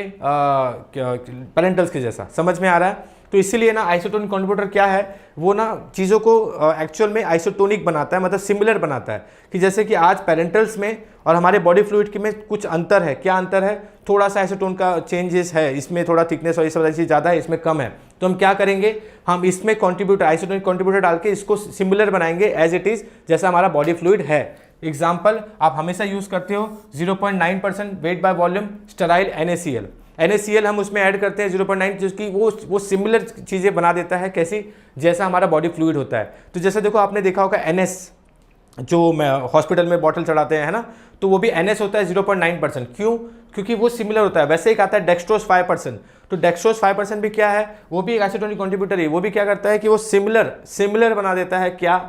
पेरेंटल्स के जैसा। समझ में आ रहा है? तो इसीलिए ना आइसोटोनिक कंट्रीब्यूटर क्या है, वो ना चीज़ों को एक्चुअल में आइसोटोनिक बनाता है, मतलब सिमिलर बनाता है। कि जैसे कि आज पेरेंटल्स में और हमारे बॉडी फ्लूइड के में कुछ अंतर है। क्या अंतर है? थोड़ा सा आइसोटोन का चेंजेस है, इसमें थोड़ा थिकनेस और ये सब चीज़ ज़्यादा है, इसमें कम है। तो हम क्या करेंगे, हम इसमें कंट्रीब्यूटर आइसोटोनिक कंट्रीब्यूटर डाल के इसको सिमिलर बनाएंगे एज इट इज़ जैसा हमारा बॉडी फ्लूइड है। एग्जाम्पल आप हमेशा यूज़ करते हो 0.9% weight by volume sterile NaCl। NaCl हम उसमें ऐड करते हैं 0.9, जिसकी वो सिमिलर चीज़ें बना देता है, कैसी, जैसा हमारा बॉडी फ्लूइड होता है। तो जैसे देखो आपने देखा होगा NS जो मैं हॉस्पिटल में बॉटल चढ़ाते हैं, है ना, तो वो भी NS होता है 0.9%। क्यों? क्योंकि वो सिमिलर होता है। वैसे एक आता है डेक्सट्रोज 5%, तो डेक्सट्रोज 5% भी क्या है, वो भी एक आइसोटोनिक कंट्रीब्यूटर है। वो भी क्या करता है कि वो सिमिलर बना देता है क्या,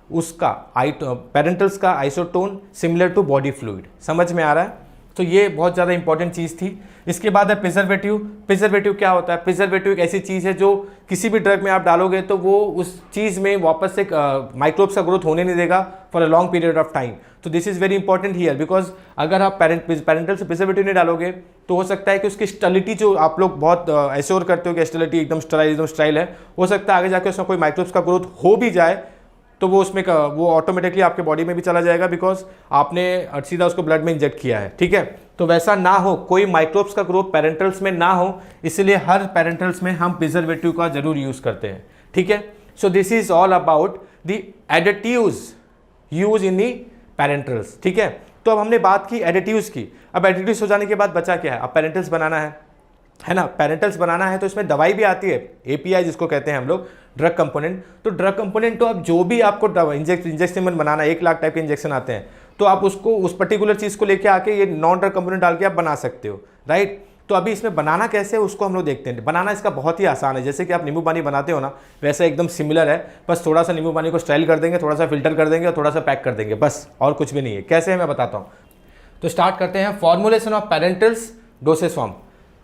उसका पेरेंटल्स का isotone similar to body fluid. समझ में आ रहा है? तो ये बहुत ज़्यादा इंपॉर्टेंट चीज़ थी। इसके बाद है प्रिजर्वेटिव। प्रिजर्वेटिव क्या होता है? प्रिजर्वेटिव एक ऐसी चीज़ है जो किसी भी ड्रग में आप डालोगे तो वो उस चीज़ में वापस से माइक्रोब्स का ग्रोथ होने नहीं देगा for a long period of time. तो this is very important here, because अगर आप पेरेंटल से प्रिजर्वेटिव नहीं डालोगे तो हो सकता है कि उसकी स्टेरिलिटी जो आप लोग बहुत एश्योर करते हो कि स्टेरिलिटी एकदम स्टेराइल है, हो सकता है आगे जाके उसमें कोई माइक्रोब्स का ग्रोथ हो भी जाए तो वो उसमें वो ऑटोमेटिकली आपके बॉडी में भी चला जाएगा, बिकॉज आपने सीधा उसको ब्लड में इंजेक्ट किया है। ठीक है, तो वैसा ना हो, कोई माइक्रोब्स का ग्रोथ पेरेंटल्स में ना हो, इसलिए हर पेरेंटल्स में हम प्रिजर्वेटिव का जरूर यूज करते हैं। ठीक है, so this is all about the additives use in the parentals. ठीक है, तो अब हमने बात की एडिटिव्स की। अब एडिटिव्स हो जाने के बाद बचा क्या है, अब पेरेंटल्स बनाना है ना। पेरेंटल्स बनाना है तो इसमें दवाई भी आती है, API जिसको कहते हैं हम लोग, ड्रग कंपोनेंट। तो ड्रग कंपोनेंट तो अब जो भी आपको इंजेक्शन बनाना है, 1 लाख टाइप के इंजेक्शन आते हैं, तो आप उसको उस पर्टिकुलर चीज़ को लेके आके ये नॉन ड्रग कंपोनेंट डाल के आप बना सकते हो, राइट। तो अभी इसमें बनाना कैसे है उसको हम लोग देखते हैं। बनाना इसका बहुत ही आसान है, जैसे कि आप नींबू पानी बनाते हो ना, वैसा एकदम सिमिलर है। बस थोड़ा सा नींबू पानी को स्टाइल कर देंगे, थोड़ा सा फिल्टर कर देंगे और थोड़ा सा पैक कर देंगे, बस, और कुछ भी नहीं है। कैसे है मैं बताता हूँ। तो स्टार्ट करते हैं, formulation of parentals dosage form.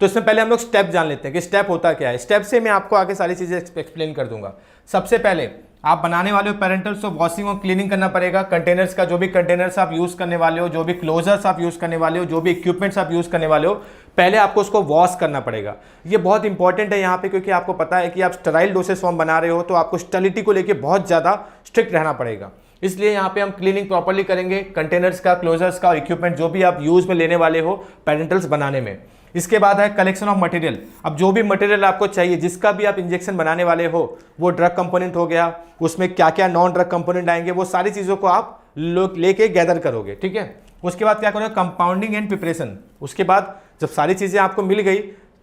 तो इसमें पहले हम लोग स्टेप जान लेते हैं कि स्टेप होता क्या है। स्टेप से मैं आपको आगे सारी चीज़ें एक्सप्लेन कर दूंगा। सबसे पहले आप बनाने वाले हो पेरेंटल्स, तो वॉशिंग और क्लीनिंग करना पड़ेगा कंटेनर्स का। जो भी कंटेनर्स आप यूज़ करने वाले हो, जो भी क्लोजर्स आप यूज़ करने वाले हो, जो भी इक्विपमेंट्स आप यूज़ करने वाले हो, पहले आपको उसको वॉश करना पड़ेगा। ये बहुत इंपॉर्टेंट है यहाँ पे, क्योंकि आपको पता है कि आप स्टेराइल डोसेज फॉर्म बना रहे हो तो आपको स्टेरिलिटी को लेकर बहुत ज़्यादा स्ट्रिक्ट रहना पड़ेगा। इसलिए यहाँ पे हम क्लीनिंग प्रॉपर्ली करेंगे कंटेनर्स का, क्लोजर्स का, इक्विपमेंट जो भी आप यूज़ में लेने वाले हो पेरेंटल्स बनाने में। इसके बाद है कलेक्शन ऑफ मटेरियल। अब जो भी मटेरियल आपको चाहिए, जिसका भी आप इंजेक्शन बनाने वाले हो, वो ड्रग कंपोनेंट हो गया, उसमें क्या क्या नॉन ड्रग कंपोनेंट आएंगे, वो सारी चीज़ों को आप लेके गैदर करोगे। ठीक है, उसके बाद क्या करोगे, कंपाउंडिंग एंड प्रिपरेशन। उसके बाद जब सारी चीज़ें आपको मिल गई,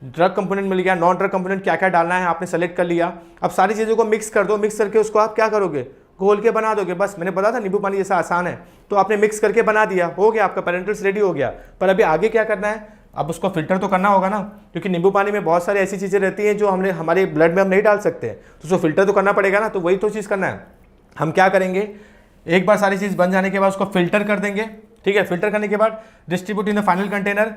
ड्रग कंपोनेंट मिल गया, नॉन ड्रग कंपोनेंट क्या क्या डालना है आपने सेलेक्ट कर लिया, अब सारी चीज़ों को मिक्स कर दो। मिक्स करके उसको आप क्या करोगे, घोल के बना दोगे। बस, मैंने बताया था नींबू पानी जैसा आसान है, तो आपने मिक्स करके बना दिया, हो गया, आपका पेरेंटल्स रेडी हो गया। पर अभी आगे क्या करना है, अब उसको फिल्टर तो करना होगा ना, क्योंकि नींबू पानी में बहुत सारी ऐसी चीज़ें रहती हैं जो हमने हमारे ब्लड में हम नहीं डाल सकते, तो उसको फिल्टर तो करना पड़ेगा ना। तो वही तो चीज़ करना है। हम क्या करेंगे, एक बार सारी चीज़ बन जाने के बाद उसको फिल्टर कर देंगे। ठीक है, फिल्टर करने के बाद distribute in the final container.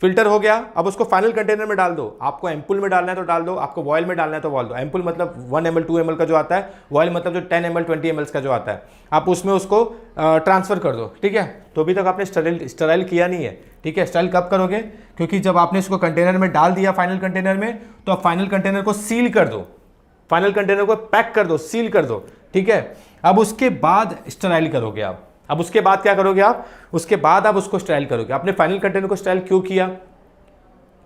Filter हो गया, अब उसको फाइनल कंटेनर में डाल दो। आपको एम्पुल में डालना है तो डाल दो, आपको वॉयल में डालना है तो वॉयल दो। एम्पुल मतलब 1 ml 2 ml का जो आता है, वॉयल मतलब जो 10 ml 20 ml का जो आता है, आप उसमें उसको ट्रांसफ़र कर दो। ठीक है, तो अभी तक आपने स्टेराइल किया नहीं है। ठीक है, स्टेराइल कब करोगे, क्योंकि जब आपने इसको कंटेनर में डाल दिया फाइनल कंटेनर में, तो आप फाइनल कंटेनर को सील कर दो, फाइनल कंटेनर को पैक कर दो, सील कर दो। ठीक है, अब उसके बाद स्टेराइल करोगे आप। अब उसके बाद क्या करोगे आप, उसके बाद आप उसको स्टेराइल करोगे। आपने फाइनल कंटेनर को स्टेराइल क्यों किया,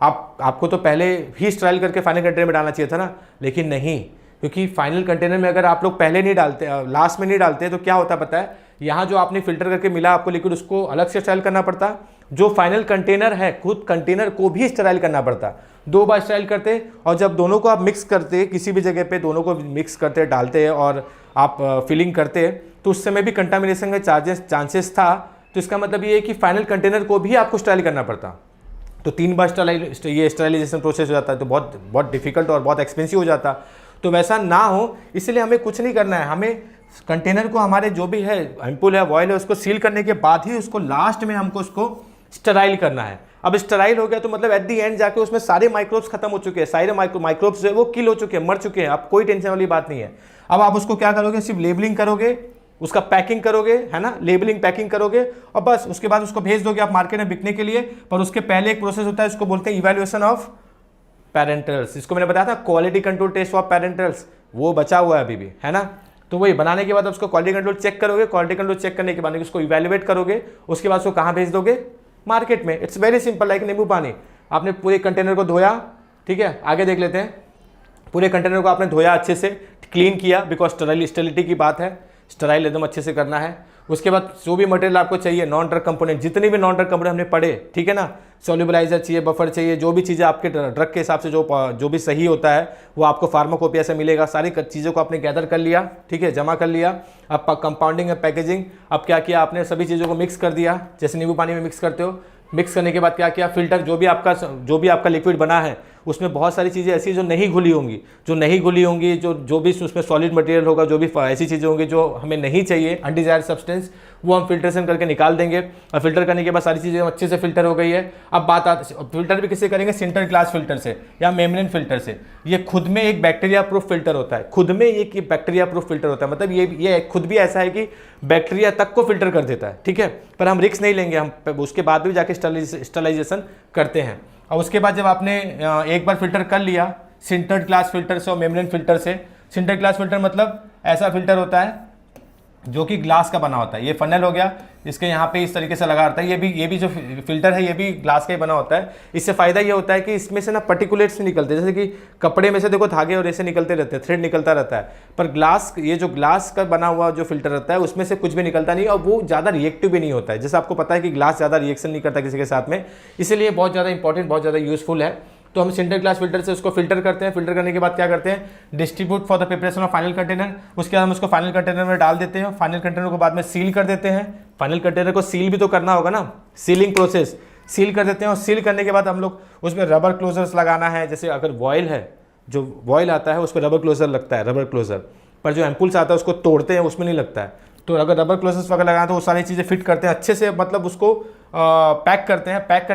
आपको तो पहले ही स्टेराइल करके फाइनल कंटेनर में डालना चाहिए था ना, लेकिन नहीं, क्योंकि फाइनल कंटेनर में अगर आप लोग पहले नहीं डालते, लास्ट में नहीं डालते, तो क्या होता पता है यहाँ जो आपने फिल्टर करके मिला आपको लिक्विड, उसको अलग से स्टराइल करना पड़ता। जो फाइनल कंटेनर है, खुद कंटेनर को भी स्टराइल करना पड़ता। 2 बार स्टराइल करते, और जब दोनों को आप मिक्स करते, किसी भी जगह पे दोनों को मिक्स करते, डालते और आप फिलिंग करते, तो उस समय भी कंटामिनेशन का चांसेस था। तो इसका मतलब ये है कि फाइनल कंटेनर को भी आपको स्टराइल करना पड़ता। तो 3 बार स्टराइलाइजेशन प्रोसेस हो जाता है, तो बहुत डिफिकल्ट और बहुत एक्सपेंसिव हो जाता। तो वैसा ना हो, इसलिए हमें कुछ नहीं करना है। हमें कंटेनर को, हमारे जो भी है एम्पुल है, वॉयल है, उसको सील करने के बाद ही उसको लास्ट में हमको उसको स्टराइल करना है। अब स्टराइल हो गया तो मतलब एट दी एंड जाके उसमें सारे माइक्रोब्स खत्म हो चुके हैं, सारे माइक्रोब्स जो है वो किल हो चुके हैं, मर चुके हैं। अब कोई टेंशन वाली बात नहीं है। अब आप उसको क्या करोगे, सिर्फ लेबलिंग करोगे, उसका पैकिंग करोगे, है ना, लेबलिंग पैकिंग करोगे, और बस उसके बाद उसको भेज दोगे आप मार्केट में बिकने के लिए। पर उसके पहले एक प्रोसेस होता है, इसको बोलते हैं इवैल्यूएशन ऑफ पैरेंटल्स। इसको मैंने बताया था क्वालिटी कंट्रोल टेस्ट ऑफ पैरेंटल्स, वो बचा हुआ है अभी भी, है ना। तो वही बनाने के बाद उसको क्वालिटी कंट्रोल चेक करोगे, क्वालिटी कंट्रोल चेक करने के बाद उसको इवैल्यूएट करोगे, उसके बाद उसको कहाँ भेज दोगे, मार्केट में। इट्स वेरी सिंपल, लाइक नींबू पानी। आपने पूरे कंटेनर को धोया, ठीक है, आगे देख लेते हैं। पूरे कंटेनर को आपने धोया, अच्छे से क्लीन किया, बिकॉज स्टरलिटी की बात है, स्टराइल एकदम अच्छे से करना है। उसके बाद जो भी मटेरियल आपको चाहिए, नॉन ड्रग कंपोनेंट, जितने भी नॉन ड्रग कंपोनेंट हमने पढ़े, ठीक है ना, सोल्यूबलाइजर चाहिए, बफर चाहिए, जो भी चीज़ें आपके ड्रग के हिसाब से जो भी सही होता है वो आपको फार्माकोपिया से मिलेगा। सारी चीज़ों को आपने गैदर कर लिया, ठीक है, जमा कर लिया। अब कंपाउंडिंग है, पैकेजिंग, अब क्या किया आपने, सभी चीज़ों को मिक्स कर दिया, जैसे नींबू पानी में मिक्स करते हो। मिक्स करने के बाद क्या किया, फिल्टर, जो भी आपका लिक्विड बना है उसमें बहुत सारी चीज़ें ऐसी जो नहीं घुली होंगी, जो भी उसमें सॉलिड मटेरियल होगा, जो भी ऐसी चीज़ें होंगी जो हमें नहीं चाहिए, अनडिजायर्ड सब्सटेंस, वो हम फिल्ट्रेशन करके निकाल देंगे। और फिल्टर करने के बाद सारी चीज़ें अच्छे से फिल्टर हो गई है। अब बात आती है, फिल्टर भी किससे करेंगे, सिंटर ग्लास फिल्टर से या मेम्ब्रेन फिल्टर से। ये खुद में एक बैक्टीरिया प्रूफ फिल्टर होता है, खुद में एक बैक्टीरिया प्रूफ फिल्टर होता है, मतलब ये खुद भी ऐसा है कि बैक्टीरिया तक को फिल्टर कर देता है, ठीक है। पर हम रिस्क नहीं लेंगे, हम उसके बाद भी जाके स्टरलाइजेशन करते हैं। और उसके बाद जब आपने एक बार फिल्टर कर लिया सिंटर्ड ग्लास फिल्टर से और मेम्ब्रेन फिल्टर से, सिंटर्ड ग्लास फिल्टर मतलब ऐसा फिल्टर होता है जो कि ग्लास का बना होता है। ये फनल हो गया, इसके यहाँ पे इस तरीके से लगा रहता है। ये भी जो फिल्टर है ये भी ग्लास का ही बना होता है। इससे फ़ायदा ये होता है कि इसमें से ना पर्टिकुलेट्स निकलते हैं, जैसे कि कपड़े में से देखो धागे और ऐसे निकलते रहते हैं, थ्रेड निकलता रहता है। पर ये जो ग्लास का बना हुआ जो फिल्टर रहता है उसमें से कुछ भी निकलता नहीं, और वो ज़्यादा रिएक्टिव भी नहीं होता है। जैसे आपको पता है कि ग्लास ज़्यादा रिएक्शन नहीं करता किसी के साथ में, इसीलिए बहुत ज़्यादा इंपॉर्टेंट, बहुत ज़्यादा यूजफुल है। तो हम सिंटर ग्लास फिल्टर से उसको फिल्टर करते हैं। फिल्टर करने के बाद क्या करते हैं, distribute for the preparation of final container. उसके बाद हम उसको फाइनल कंटेनर में डाल देते हैं। फाइनल कंटेनर को बाद में सील कर देते हैं। फाइनल कंटेनर को सील भी तो करना होगा ना, सीलिंग प्रोसेस, सील कर देते हैं। और सील करने के बाद हम लोग उसमें रबर क्लोजर्स लगाना है। जैसे अगर वॉयल है, जो वॉयल आता है उस पर रबर क्लोजर लगता है, रबर क्लोजर। पर जो एम्पुल्स आता है उसको तोड़ते हैं, उसमें नहीं लगता है। तो अगर रबर क्लोजर्स वगैरह लगाना तो वो सारी चीज़ें फिट करते हैं अच्छे से, मतलब उसको पैक करते हैं। पैक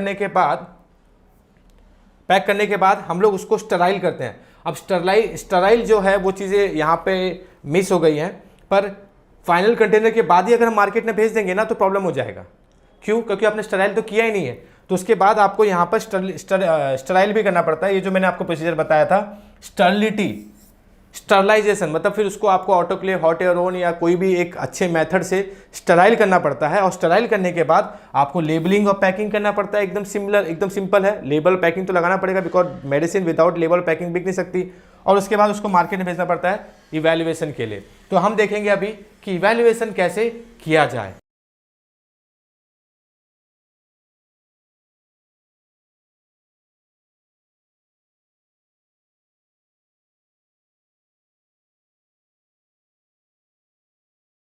करने के बाद हम लोग उसको स्टराइल करते हैं। अब स्टराइल जो है वो चीज़ें यहाँ पे मिस हो गई हैं, पर फाइनल कंटेनर के बाद ही अगर हम मार्केट में भेज देंगे ना तो प्रॉब्लम हो जाएगा। क्यों? क्योंकि आपने स्टराइल तो किया ही नहीं है। तो उसके बाद आपको यहाँ पर स्टराइल भी करना पड़ता है। ये जो मैंने आपको प्रोसीजर बताया था, स्टरलाइजेशन, मतलब फिर उसको आपको ऑटोक्लेव, हॉट एयर ओवन या कोई भी एक अच्छे मेथड से स्टराइल करना पड़ता है। और स्टराइल करने के बाद आपको लेबलिंग और पैकिंग करना पड़ता है। एकदम सिंपल है। लेबल पैकिंग तो लगाना पड़ेगा, because medicine without label packing बिक नहीं सकती। और उसके बाद उसको मार्केट में भेजना पड़ता है इवैल्यूएशन के लिए। तो हम देखेंगे अभी कि इवैल्यूएशन कैसे किया जाए।